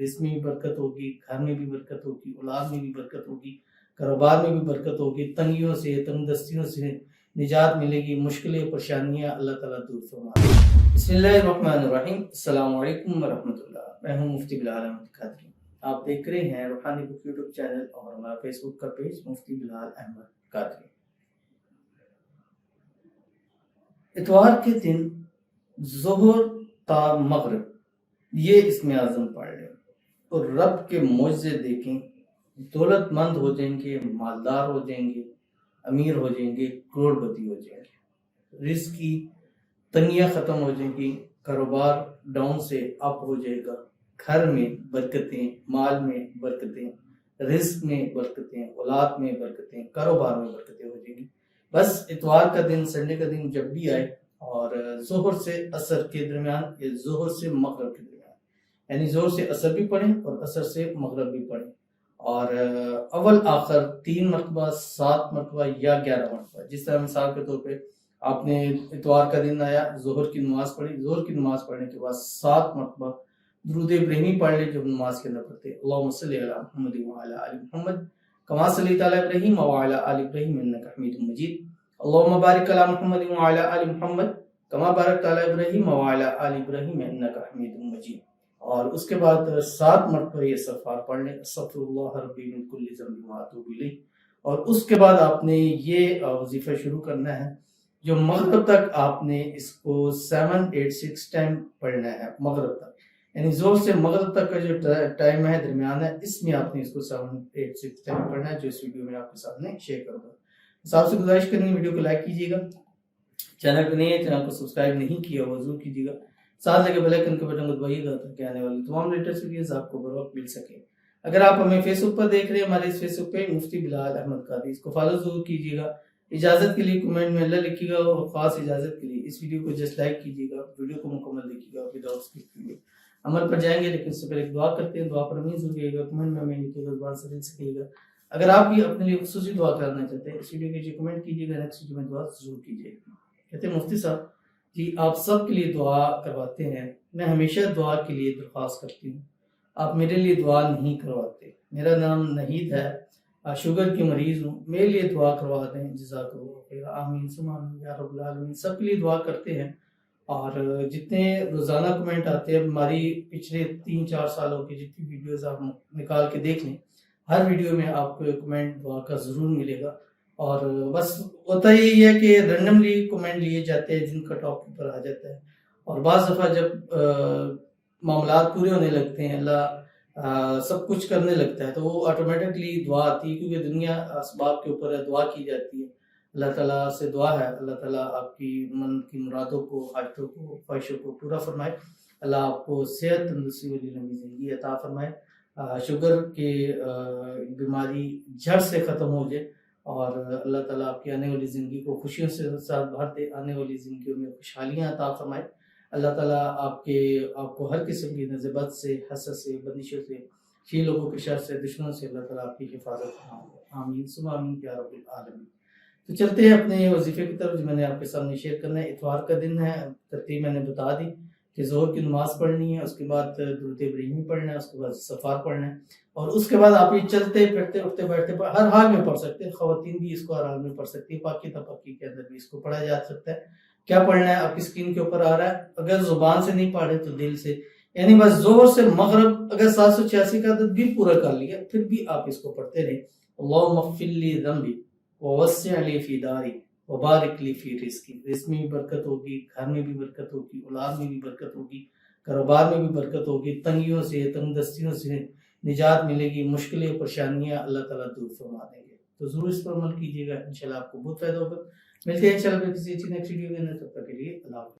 رزق میں بھی برکت ہوگی، گھر میں بھی برکت ہوگی، اولاد میں بھی برکت ہوگی، کاروبار میں بھی برکت ہوگی، تنگیوں سے تنگ دستیوں سے نجات ملے گی، مشکلیں پریشانیاں اللہ تعالیٰ دور فرما دے گا۔ بسم اللہ الرحمن الرحیم۔ السلام علیکم ورحمۃ اللہ۔ میں ہوں مفتی بلال احمد قادری۔ آپ دیکھ رہے ہیں روحانی بک یوٹیوب چینل اور ہمارا فیس بک کا پیج مفتی بلال احمد قادری۔ اتوار کے دن ظہر تا مغرب یہ اسم اعظم پڑھ لیں اور رب کے معجزے دیکھیں، دولت مند ہو جائیں گے، مالدار ہو جائیں گے، امیر ہو جائیں گے، کروڑ پتی ہو جائیں گے، رزق کی تنگیاں ختم ہو جائیں گی، کاروبار ڈاؤن سے اپ ہو جائے گا، گھر میں برکتیں، مال میں برکتیں، رزق میں برکتیں، اولاد میں برکتیں، کاروبار میں برکتیں ہو جائیں گی۔ بس اتوار کا دن، سنڈے کا دن جب بھی آئے اور ظہر سے عصر کے درمیان یا ظہر سے مغرب کے درمیان، یعنی ظہر سے عصر بھی پڑھیں اور عصر سے مغرب بھی پڑھیں، اور اول آخر 3 مرتبہ، 7 مرتبہ یا 11 مرتبہ، جس طرح مثال کے طور پہ آپ نے اتوار کا دن آیا، ظہر کی نماز پڑھی، ظہر کی نماز پڑھنے کے بعد 7 مرتبہ درود ابراہیمی پڑھ لیں جو نماز کے اندر پڑھتے ہیں۔ اللہم صلی علی محمد وعلی آل محمد کما صلیت علی ابراہیم وعلی آل ابراہیم انک حمید مجید، اللہم بارک علی محمد وعلی آل محمد کما بارکت علی ابراہیم وعلی آل ابراہیم انک حمید مجید۔ اور اس کے بعد 7 مرتبہ یہ استغفار پڑھ لیں، استغفر اللہ ربی من کل ذنب واتوب الیہ۔ اور اس کے بعد آپ نے یہ وظیفہ شروع کرنا ہے جو مغرب تک آپ نے اس کو 786 ٹائم پڑھنا ہے، مغرب تک، یعنی زور سے مغرب تک کا جو ٹائم ہے درمیان ہے، اس میں آپ نے اس کو 786 ٹائم پڑھنا ہے، جو اس ویڈیو میں آپ کے سامنے شیئر کروں گا۔ صاحب سے گزارش کریں گے ویڈیو کو لائک کیجیے گا، چینل پہ نہیں ہے چینل کو سبسکرائب نہیں کیا وہ ضرور کیجیے گا، ساتھ لگے بیل آئیکن کے بٹن کو دبائیے گا تاکہ آنے والی تمام لیٹسٹ ویڈیوز آپ کو بروقت مل سکے۔ اگر آپ ہمیں فیس بک پر دیکھ رہے ہیں، ہمارے اس فیس بک پہ مفتی بلال احمد قادری، اس کو فالو ضرور کیجیے گا۔ اجازت کے لیے کمنٹ میں اللہ لکھیے گا، اور خاص اجازت کے لیے اس ویڈیو کو جسٹ لائک کیجیے گا، ویڈیو کو مکمل دیکھیے گا، وداؤٹ اسکپ کیجیے گا۔ عمل پر جائیں گے لیکن اس سے پہلے ایک دعا کرتے ہیں، دعا پر امین ضرور کیجیے گا، کمنٹ میں امین لکھیے گا، زبان سے دل سے کہیے گا۔ اگر آپ بھی اپنے لیے خصوصی دعا کرنا چاہتے ہیں اس ویڈیو کے نیچے کمنٹ کیجیے گا، نیکسٹ ویڈیو میں دعا ضرور کیجیے گا۔ کہتے ہیں مفتی صاحب جی آپ سب کے لیے دعا کرواتے ہیں، میں ہمیشہ دعا کے لیے درخواست کرتی ہوں، آپ میرے لیے دعا نہیں کرواتے۔ میرا نام نہید ہے، شوگر کی مریض ہوں، میرے لیے دعا کروا دیں، جزاک اللہ خیر، آمین ثم آمین یا رب العالمین۔ سب کے لیے دعا کرتے ہیں، اور جتنے روزانہ کمنٹ آتے ہیں، ہماری پچھلے 3-4 سالوں کی جتنی ویڈیوز آپ نکال کے دیکھ لیں، ہر ویڈیو میں آپ کو کمنٹ دعا کا ضرور ملے گا۔ اور بس ہوتا یہی ہے کہ رینڈملی کمنٹ لیے جاتے ہیں جن کا ٹاپک پر آ جاتا ہے، اور بعض دفعہ جب معاملات پورے ہونے لگتے ہیں، اللہ سب کچھ کرنے لگتا ہے، تو وہ آٹومیٹکلی دعا آتی ہے، کیونکہ دنیا اسباب کے اوپر ہے، دعا کی جاتی ہے۔ اللہ تعالیٰ سے دعا ہے اللہ تعالیٰ آپ کی من کی مرادوں کو، حاجتوں کو، خواہشوں کو پورا فرمائے، اللہ آپ کو صحت، تندرستی والی لمبی زندگی عطا فرمائے، شوگر کے بیماری جڑ سے ختم ہو جائے، اور اللہ تعالیٰ آپ کی آنے والی زندگی کو خوشیوں سے ساتھ بھر دے، آنے والی زندگیوں میں خوشحالیاں عطا فرمائے۔ اللہ تعالیٰ آپ کو ہر قسم کی نظر بد سے، حسد سے، بندشوں سے، چھ لوگوں کے شر سے، دشمنوں سے اللہ تعالیٰ آپ کی حفاظت فرمائے، آمین ثم آمین یا رب العالمین۔ تو چلتے ہیں اپنے وظیفے کی طرف جو میں نے آپ کے سامنے شیئر کرنا ہے۔ اتوار کا دن ہے، ترتیب میں نے بتا دی کہ ظہر کی نماز پڑھنی ہے، اس کے بعد درود ابراہیمی پڑھنا ہے، اس کے بعد استغفار پڑھنا ہے، اور اس کے بعد آپ یہ چلتے پھرتے اٹھتے بیٹھتے ہر حال میں پڑھ سکتے ہیں، خواتین بھی اس کو ہر حال میں پڑھ سکتی ہیں، پاکی تپاکی کے اندر بھی اس کو پڑھا جا سکتا ہے۔ کیا پڑھنا ہے آپ کی اسکرین کے اوپر آ رہا ہے، اگر زبان سے نہیں پڑھے تو دل سے، یعنی بس ظہر سے مغرب اگر 786 کا عدد بھی پورا کر لیا پھر بھی آپ اس کو پڑھتے رہیں۔ اللہم اغفر لی ذنبی ووسع لی فی داری وبارک لی فی رزقی، رزق میں بھی برکت ہوگی، گھر میں بھی برکت ہوگی، اولاد میں بھی برکت ہوگی، کاروبار میں بھی برکت ہوگی، تنگیوں سے تنگ دستیوں سے نجات ملے گی، مشکلیں پریشانیاں اللہ تعالیٰ دور فرما دیں گے۔ تو ضرور اس پر عمل کیجیے گا، انشاءاللہ آپ کو بہت فائدہ ہوگا۔ ملتے ہیں انشاءاللہ کسی اچھی نیکسٹ ویڈیو کے اندر، تب تک کے لیے اللہ حافظ۔